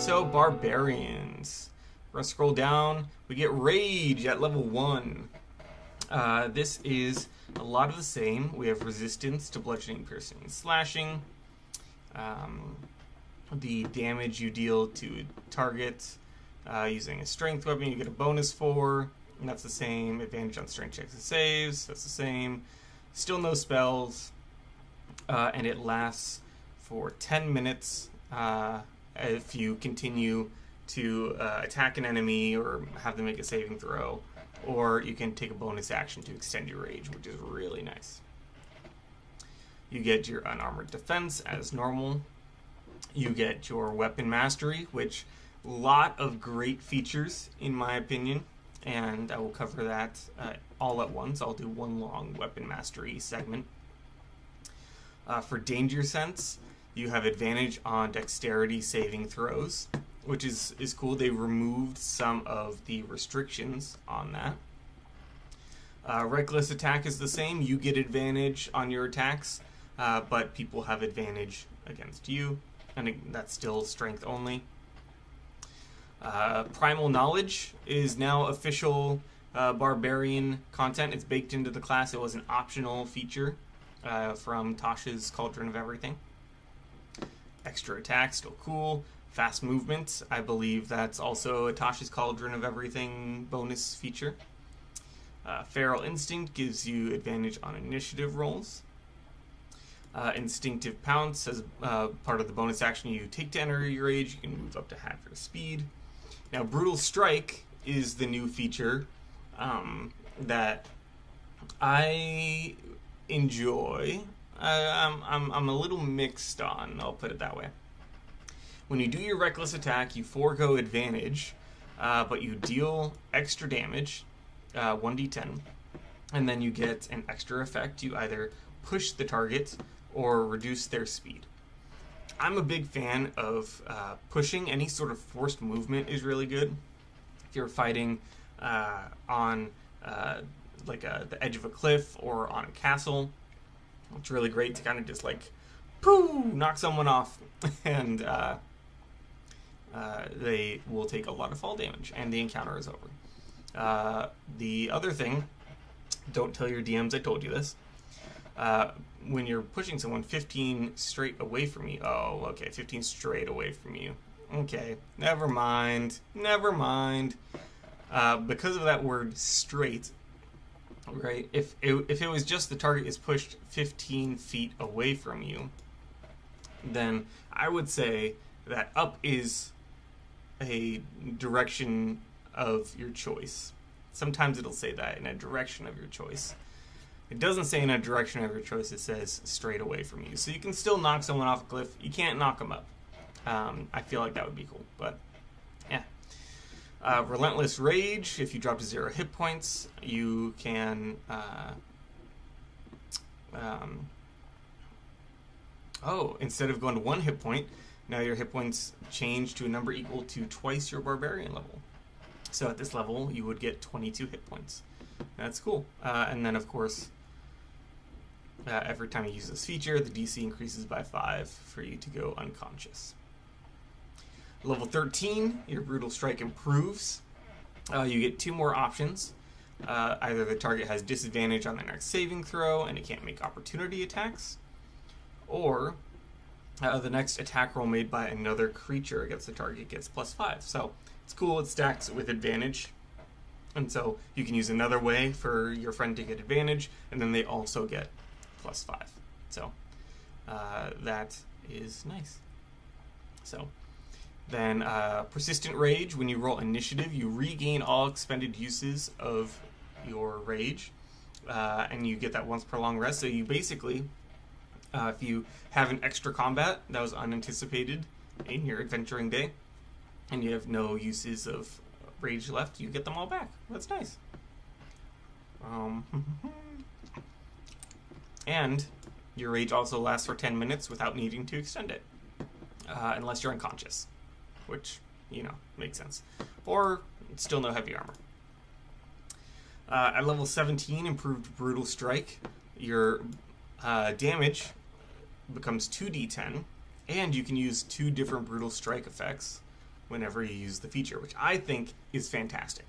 So, Barbarians. We're going to scroll down. We get Rage at level 1. This is a lot of the same. We have resistance to bludgeoning, piercing, and slashing. The damage you deal to targets using a strength weapon you get a bonus for. And that's the same. Advantage on strength checks and saves. That's the same. Still no spells. And it lasts for 10 minutes if you continue to attack an enemy or have them make a saving throw. Or you can take a bonus action to extend your rage, which is really nice. You get your unarmored defense as normal. You get your weapon mastery, which lot of great features in my opinion, and I will cover that all at once. I'll do one long weapon mastery segment. For danger sense, you have advantage on dexterity saving throws, which is cool. They removed some of the restrictions on that. Reckless attack is the same. You get advantage on your attacks, but people have advantage against you, and that's still strength only. Primal Knowledge is now official Barbarian content. It's baked into the class. It was an optional feature from Tasha's Cauldron of Everything. Extra attack, still cool. Fast movement, I believe that's also a Tasha's Cauldron of Everything bonus feature. Feral Instinct gives you advantage on initiative rolls. Instinctive Pounce, as part of the bonus action you take to enter your rage, you can move up to half your speed. Now, Brutal Strike is the new feature that I enjoy. I'm a little mixed on, I'll put it that way. When you do your reckless attack, you forego advantage, but you deal extra damage, 1d10, and then you get an extra effect. You either push the target or reduce their speed. I'm a big fan of pushing. Any sort of forced movement is really good. If you're fighting on the edge of a cliff or on a castle, it's really great to kind of just knock someone off, and they will take a lot of fall damage, and the encounter is over. The other thing, don't tell your DMs I told you this. When you're pushing someone 15 straight away from you, 15 straight away from you. Okay, never mind. Because of that word straight, right? If it was just the target is pushed 15 feet away from you, then I would say that up is a direction of your choice. Sometimes it'll say that in a direction of your choice. It doesn't say in a direction of your choice, it says straight away from you. So you can still knock someone off a cliff. You can't knock them up. I feel like that would be cool, but yeah. Relentless Rage, if you drop to 0 hit points, you can instead of going to 1 hit point, now your hit points change to a number equal to twice your Barbarian level. So at this level, you would get 22 hit points. That's cool. And then, of course, every time you use this feature, the DC increases by 5 for you to go unconscious. Level 13, your Brutal Strike improves. You get 2 more options. Either the target has disadvantage on their next saving throw and it can't make opportunity attacks, or the next attack roll made by another creature against the target gets +5. So it's cool, it stacks with advantage. And so you can use another way for your friend to get advantage, and then they also get +5. So that is nice. So then Persistent Rage, when you roll initiative, you regain all expended uses of your rage, and you get that once per long rest. So you basically, if you have an extra combat that was unanticipated in your adventuring day, and you have no uses of rage left, you get them all back. That's nice. And your rage also lasts for 10 minutes without needing to extend it, unless you're unconscious, which, makes sense. Or still no heavy armor. At level 17, improved Brutal Strike, your damage becomes 2d10, and you can use 2 different Brutal Strike effects. whenever you use the feature, which I think is fantastic.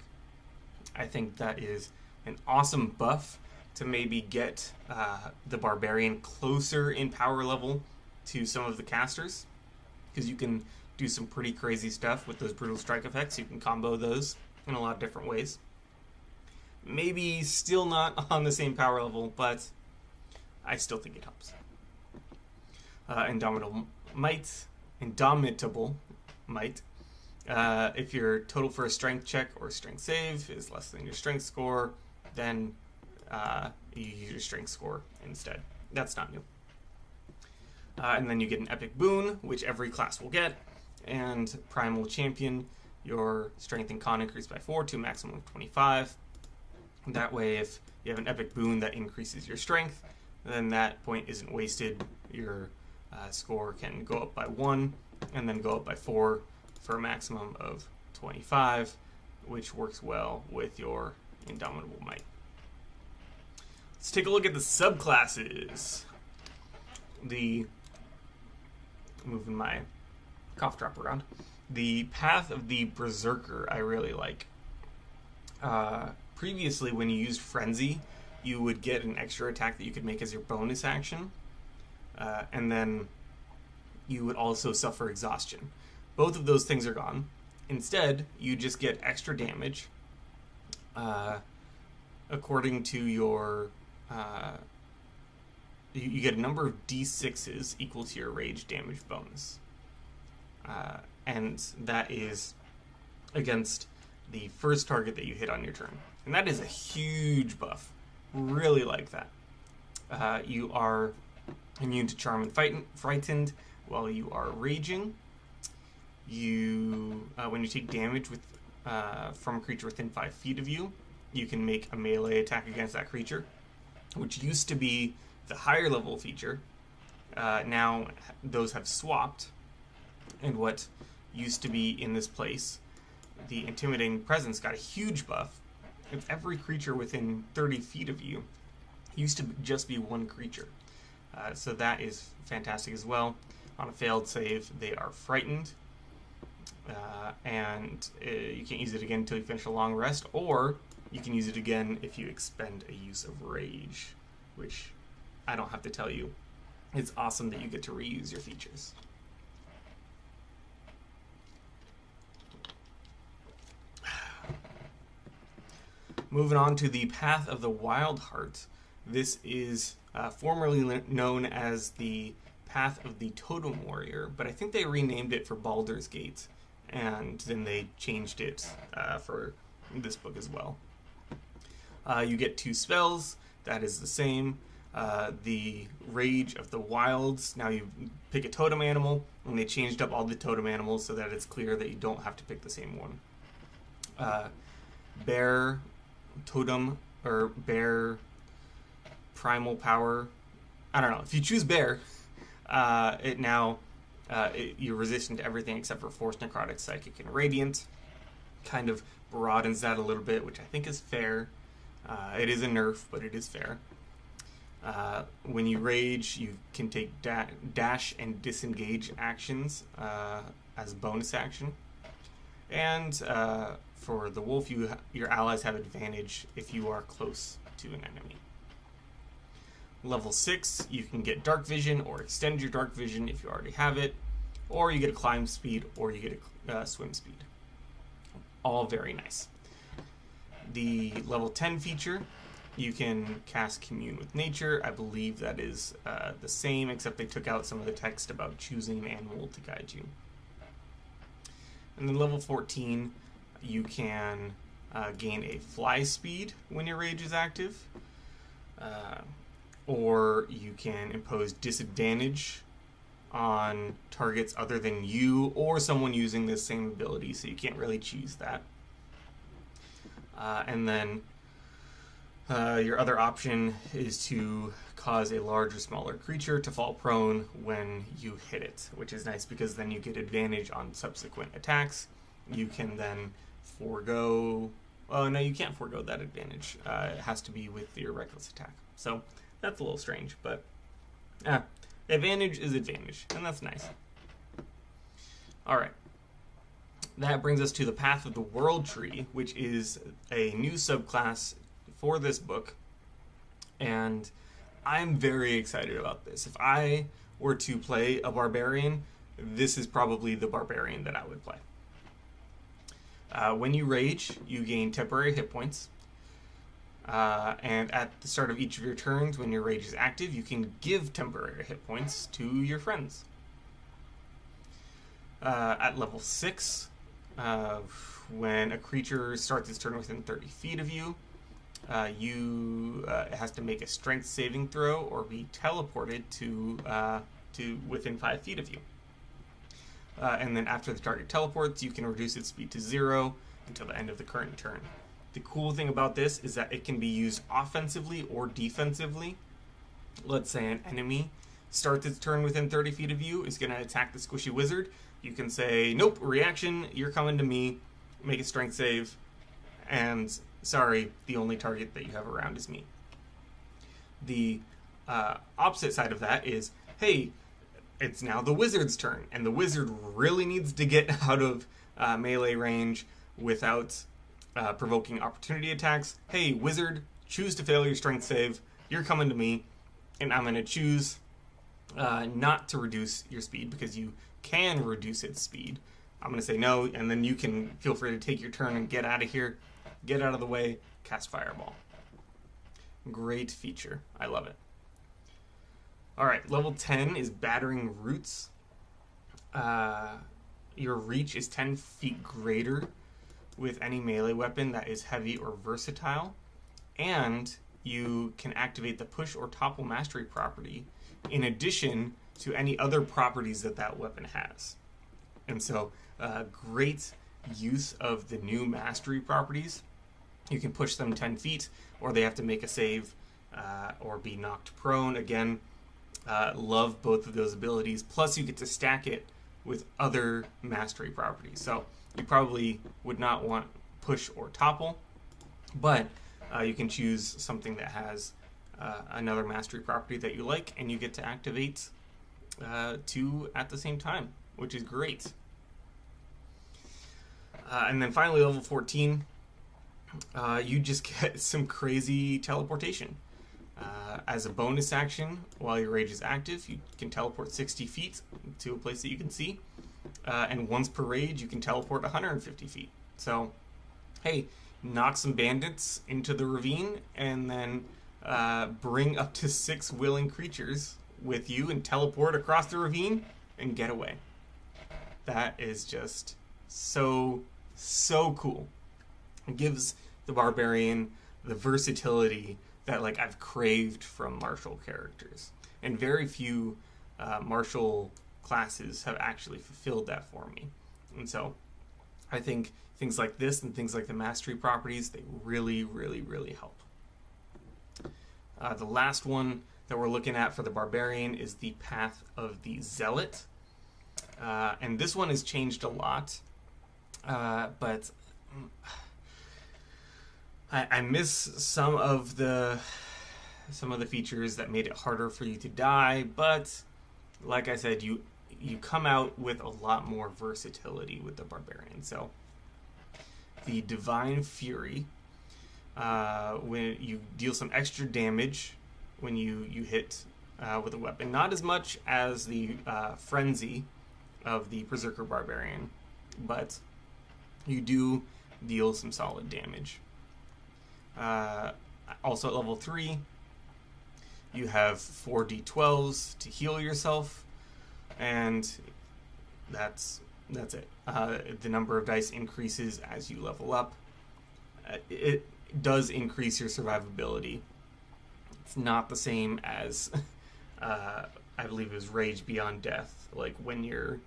I think that is an awesome buff to maybe get the Barbarian closer in power level to some of the casters, because you can do some pretty crazy stuff with those Brutal Strike effects. You can combo those in a lot of different ways. Maybe still not on the same power level, but I still think it helps. Indomitable Might. If your total for a strength check or strength save is less than your strength score, then you use your strength score instead. That's not new. And then you get an epic boon, which every class will get. And Primal Champion, your strength and con increase by 4 to a maximum of 25. That way, if you have an epic boon that increases your strength, then that point isn't wasted. Your score can go up by 1 and then go up by 4 for a maximum of 25, which works well with your Indomitable Might. Let's take a look at the subclasses. Moving my cough drop around. The Path of the Berserker I really like. Previously, when you used Frenzy, you would get an extra attack that you could make as your bonus action. And then you would also suffer exhaustion. Both of those things are gone. Instead, you just get extra damage according to your... you get a number of d6s equal to your rage damage bonus. And that is against the first target that you hit on your turn. And that is a huge buff. Really like that. You are immune to Charm and Frightened while you are raging. When you take damage from a creature within 5 feet of you, you can make a melee attack against that creature, which used to be the higher level feature. Now those have swapped, and what used to be in this place, the Intimidating Presence, got a huge buff. If every creature within 30 feet of you used to just be one creature. So that is fantastic as well. On a failed save, they are frightened, and you can't use it again until you finish a long rest, or you can use it again if you expend a use of rage, which I don't have to tell you. It's awesome that you get to reuse your features. Moving on to the Path of the Wild Heart. This is formerly known as the Path of the Totem Warrior, but I think they renamed it for Baldur's Gate, and then they changed it for this book as well. You get 2 spells. That is the same. The Rage of the Wilds. Now you pick a totem animal, and they changed up all the totem animals so that it's clear that you don't have to pick the same one. Bear Totem, or Bear Primal Power. I don't know. If you choose Bear, you're resistant to everything except for Force, Necrotic, Psychic, and Radiant. Kind of broadens that a little bit, which I think is fair. It is a nerf, but it is fair. When you rage, you can take dash and disengage actions as a bonus action. And for the wolf, your allies have advantage if you are close to an enemy. Level 6, you can get Dark Vision or extend your Dark Vision if you already have it, or you get a climb speed, or you get a swim speed. All very nice. The level 10 feature, you can cast Commune with Nature. I believe that is the same, except they took out some of the text about choosing an animal to guide you. And then level 14, you can gain a fly speed when your rage is active, or you can impose disadvantage on targets other than you or someone using this same ability, so you can't really choose that. And then your other option is to cause a large or smaller creature to fall prone when you hit it, which is nice because then you get advantage on subsequent attacks. You can then forego... Oh, no, you can't forego that advantage. It has to be with your reckless attack. So that's a little strange, but advantage is advantage, and that's nice. All right. That brings us to the Path of the World tree, which is a new subclass for this book. And I'm very excited about this. If I were to play a Barbarian, this is probably the Barbarian that I would play. When you rage, you gain temporary hit points. And at the start of each of your turns, when your rage is active, you can give temporary hit points to your friends. At level 6, when a creature starts its turn within 30 feet of you, it has to make a strength saving throw or be teleported to within 5 feet of you. And then after the target teleports, you can reduce its speed to 0 until the end of the current turn. The cool thing about this is that it can be used offensively or defensively. Let's say an enemy starts its turn within 30 feet of you, is going to attack the squishy wizard. You can say, nope, reaction, you're coming to me, make a strength save, and sorry, the only target that you have around is me. The opposite side of that is, hey, it's now the wizard's turn, and the wizard really needs to get out of melee range without provoking opportunity attacks. Hey, wizard, choose to fail your strength save. You're coming to me, and I'm going to choose not to reduce your speed because you can reduce its speed. I'm going to say no, and then you can feel free to take your turn and get out of here, get out of the way, cast Fireball. Great feature. I love it. All right, level 10 is Battering Roots. Your reach is 10 feet greater with any melee weapon that is heavy or versatile, and you can activate the Push or Topple Mastery property in addition to any other properties that that weapon has. And so, great use of the new Mastery properties. You can push them 10 feet, or they have to make a save or be knocked prone. Again, love both of those abilities. Plus, you get to stack it with other Mastery properties. So, you probably would not want Push or Topple, but you can choose something that has another Mastery property that you like, and you get to activate two at the same time, which is great. And then finally, level 14, you just get some crazy teleportation. As a bonus action, while your rage is active, you can teleport 60 feet to a place that you can see. And once per rage, you can teleport 150 feet. So, hey, knock some bandits into the ravine, and then bring up to 6 willing creatures with you and teleport across the ravine and get away. That is just so cool. It gives the Barbarian the versatility that I've craved from martial characters. And very few martial classes have actually fulfilled that for me. And so I think things like this and things like the Mastery properties, they really, really, really help. The last one that we're looking at for the Barbarian is the Path of the Zealot. And this one has changed a lot, but I miss some of the features that made it harder for you to die, but like I said, you come out with a lot more versatility with the Barbarian. So the Divine Fury, when you deal some extra damage when you hit with a weapon, not as much as the Frenzy of the Berserker Barbarian, but you do deal some solid damage. Also at level 3, you have 4 d12s to heal yourself, and that's it. The number of dice increases as you level up. It does increase your survivability. It's not the same as I believe it was Rage Beyond Death. When you're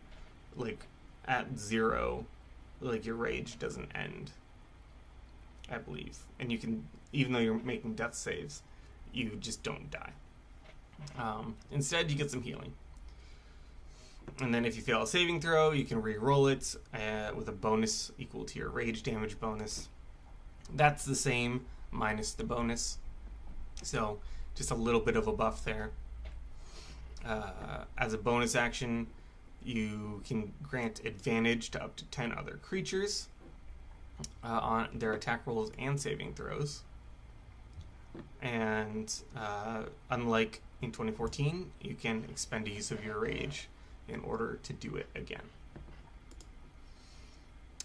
at 0, your rage doesn't end, I believe. And you can, even though you're making death saves, you just don't die. Instead, you get some healing. And then if you fail a saving throw, you can re-roll it with a bonus equal to your rage damage bonus. That's the same, minus the bonus. So, just a little bit of a buff there. As a bonus action, You can grant advantage to up to 10 other creatures on their attack rolls and saving throws. And unlike in 2014, you can expend a use of your rage in order to do it again.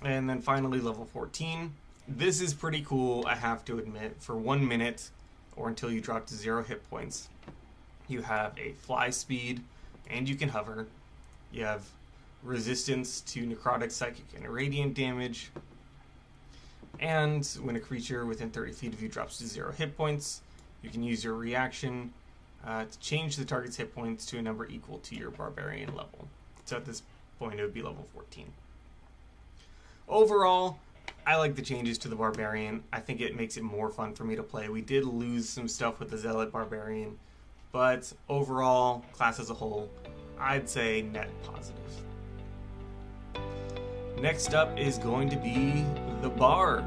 And then finally, level 14. This is pretty cool, I have to admit. For 1 minute, or until you drop to 0 hit points, you have a fly speed, and you can hover. You have resistance to necrotic, psychic, and radiant damage. And when a creature within 30 feet of you drops to 0 hit points, you can use your reaction to change the target's hit points to a number equal to your barbarian level. So at this point, it would be level 14. Overall, I like the changes to the barbarian. I think it makes it more fun for me to play. We did lose some stuff with the zealot barbarian, but overall, class as a whole, I'd say net positive. Next up is going to be the bard.